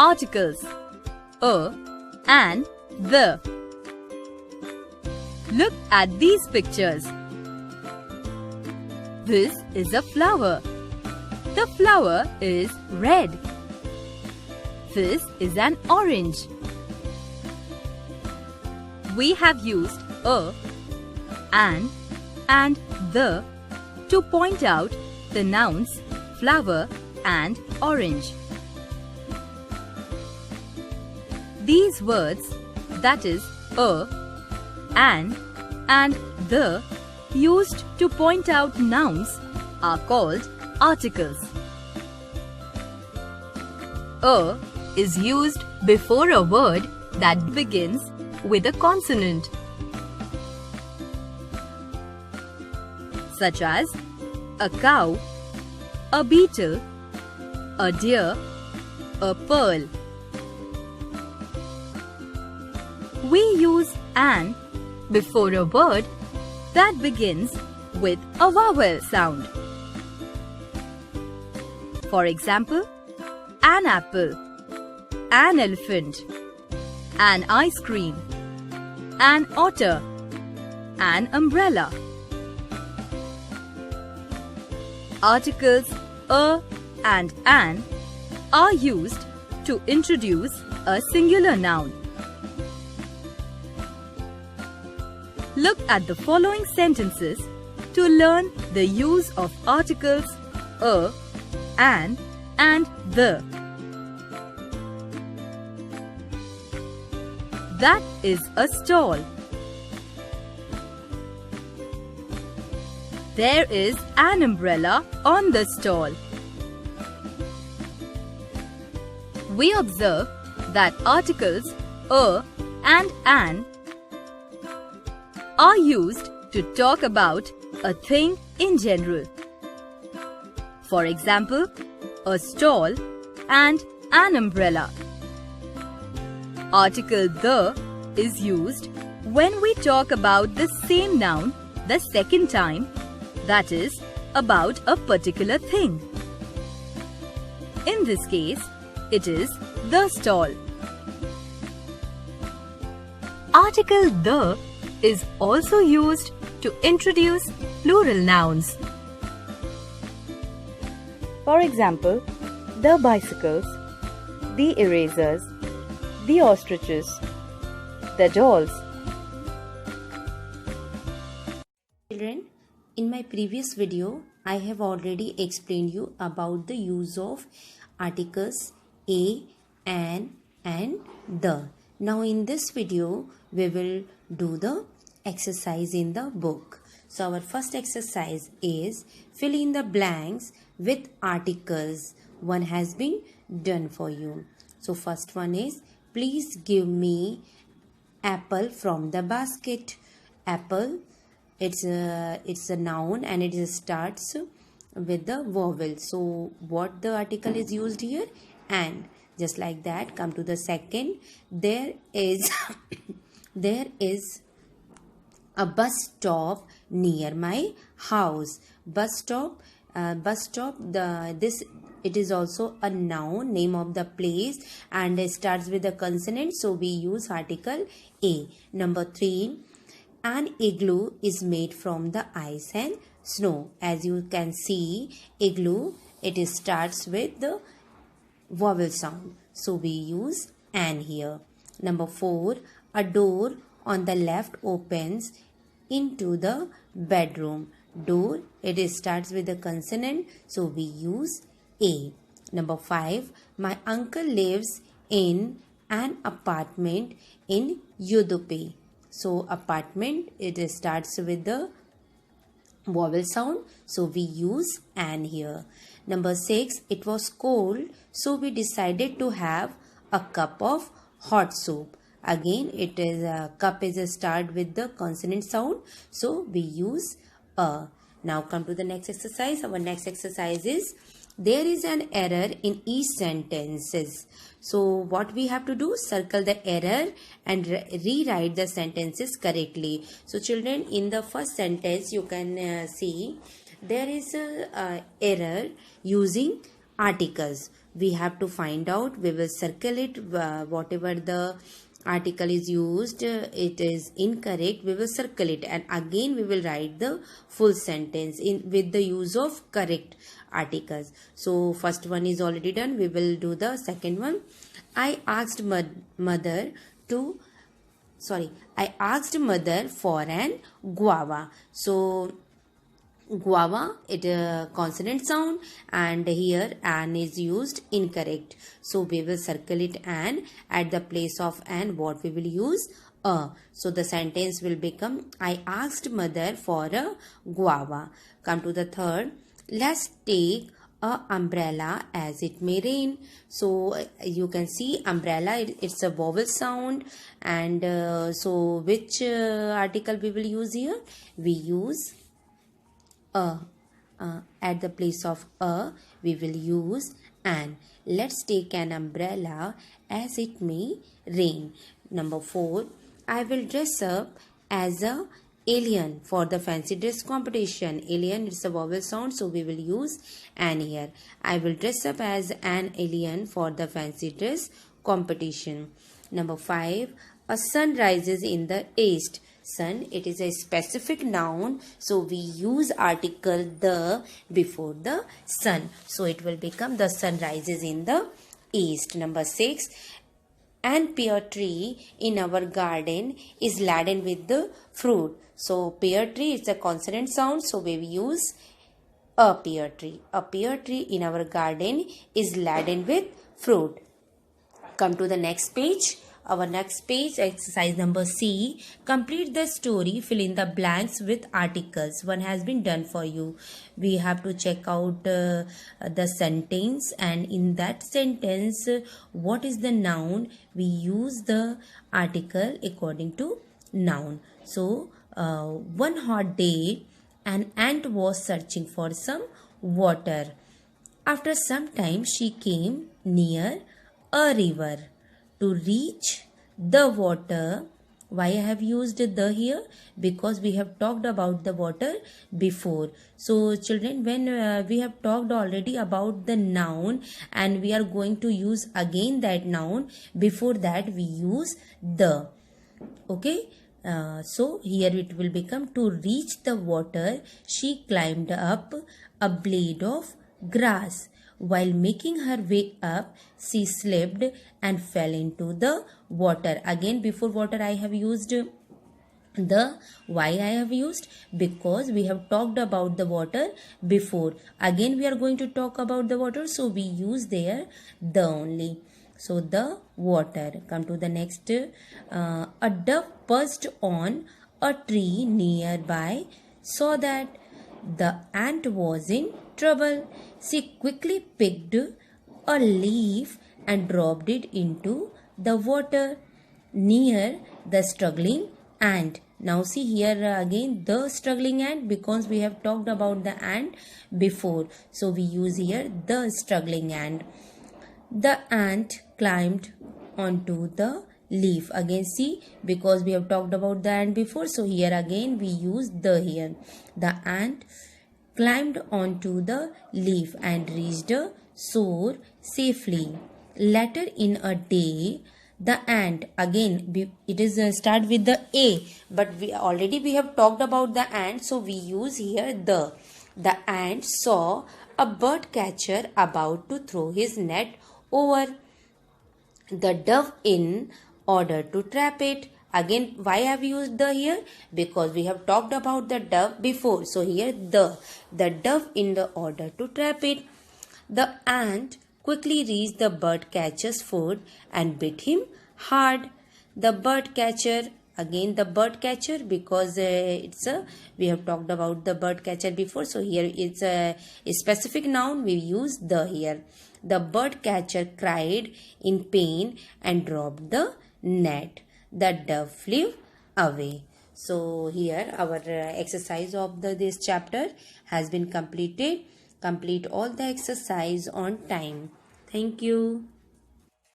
articles a and the. Look at these pictures. This is a flower. The flower is red. This is an orange. We have used a, an, and the to point out the nouns flower and orange. These words, that is a, an, and the, used to point out nouns are called articles. A is used before a word that begins with a consonant, such as a cow, a beetle, a deer, a pearl. We use an before a word that begins with a vowel sound. For example, an apple, an elephant, an ice cream, an otter, an umbrella. Articles a and an are used to introduce a singular noun. Look at the following sentences to learn the use of articles a, an, and the. That is a stall. There is an umbrella on the stall. We observe that articles a and an are used to talk about a thing in general. For example, a stall and an umbrella. Article the is used when we talk about the same noun the second time, that is, about a particular thing. In this case, it is the stall. Article the is also used to introduce plural nouns. For example, the bicycles, the erasers, the ostriches, the dolls. Children, in my previous video, I have already explained you about the use of articles a, an, and the. Now in this video, we will do the exercise in the book. So our first exercise is fill in the blanks with articles. One has been done for you. So first one is, please give me apple from the basket. Apple, it's a noun and it starts with the vowel. So what the article is used here? And. Just like that, come to the second. There is there is a bus stop near my house. Bus stop. It is also a noun, name of the place, and it starts with a consonant. So we use article a. Number 3. An igloo is made from the ice and snow. As you can see, igloo, it starts with the vowel sound. So we use an here. Number 4. A door on the left opens into the bedroom. Door, it starts with a consonant. So we use a. Number 5. My uncle lives in an apartment in Udupi. So apartment, it starts with the vowel sound. So we use an here. Number 6. It was cold, so we decided to have a cup of hot soup. Again, it is a cup is a start with the consonant sound. So we use a. Now come to the next exercise. Our next exercise is, there is an error in each sentences. So what we have to do? Circle the error and rewrite the sentences correctly. So children, in the first sentence you can see there is a error using articles. we have to find out. We will circle it, whatever the article is used, it is incorrect, we will circle it, and again we will write the full sentence in with the use of correct articles. So first one is already done, we will do the second one. I asked mother for an guava. So guava, it a consonant sound, and here an is used incorrect, so we will circle it, and at the place of an what we will use a. So the sentence will become I asked mother for a guava. Come to the third. Let's take a umbrella as it may rain. So you can see umbrella, it's a vowel sound, and so which article we will use here? We use a. At the place of a we will use an. Let's take an umbrella as it may rain. Number 4. I will dress up as a alien for the fancy dress competition. Alien, it's a vowel sound, so we will use an here. I will dress up as an alien for the fancy dress competition. Number 5. A sun rises in the east. Sun, it is a specific noun, so we use article the before the sun, so it will become the sun rises in the east. Number 6. An pear tree in our garden is laden with the fruit. So pear tree is a consonant sound, so we use a pear tree. A pear tree in our garden is laden with fruit. Come to the next page. Our next page, exercise number C. Complete the story, fill in the blanks with articles. One has been done for you. We have to check out the sentence, and in that sentence, what is the noun? We use the article according to noun. So, one hot day, an ant was searching for some water. After some time, she came near a river. To reach the water, why I have used the here? Because we have talked about the water before. So children, when we have talked already about the noun, and we are going to use again that noun, before that we use the. Okay. So here it will become to reach the water, she climbed up a blade of grass. While making her way up, she slipped and fell into the water. Again, before water I have used the. Why I have used? Because we have talked about the water before. Again we are going to talk about the water, so we use there the only. So the water. Come to the next. A dove perched on a tree nearby saw that the ant was in trouble. She quickly picked a leaf and dropped it into the water near the struggling ant. Now see here again the struggling ant, because we have talked about the ant before. So we use here the struggling ant. The ant climbed onto the leaf. Again see, because we have talked about the ant before, so here again we use the here. The ant climbed onto the leaf and reached the shore safely. Later in a day, the ant, again it is start with the A, but we have talked about the ant, so we use here the. The ant saw a bird catcher about to throw his net over the dove in order to trap it. Again, why have you used the here? Because we have talked about the dove before. So here the dove in the order to trap it. The ant quickly reached the bird catcher's foot and bit him hard. The bird catcher, again the bird catcher, because we have talked about the bird catcher before. So here it's a specific noun, we use the here. The bird catcher cried in pain and dropped the net. The dove flew away. So here our exercise of this chapter has been completed. Complete all the exercise on time. Thank you.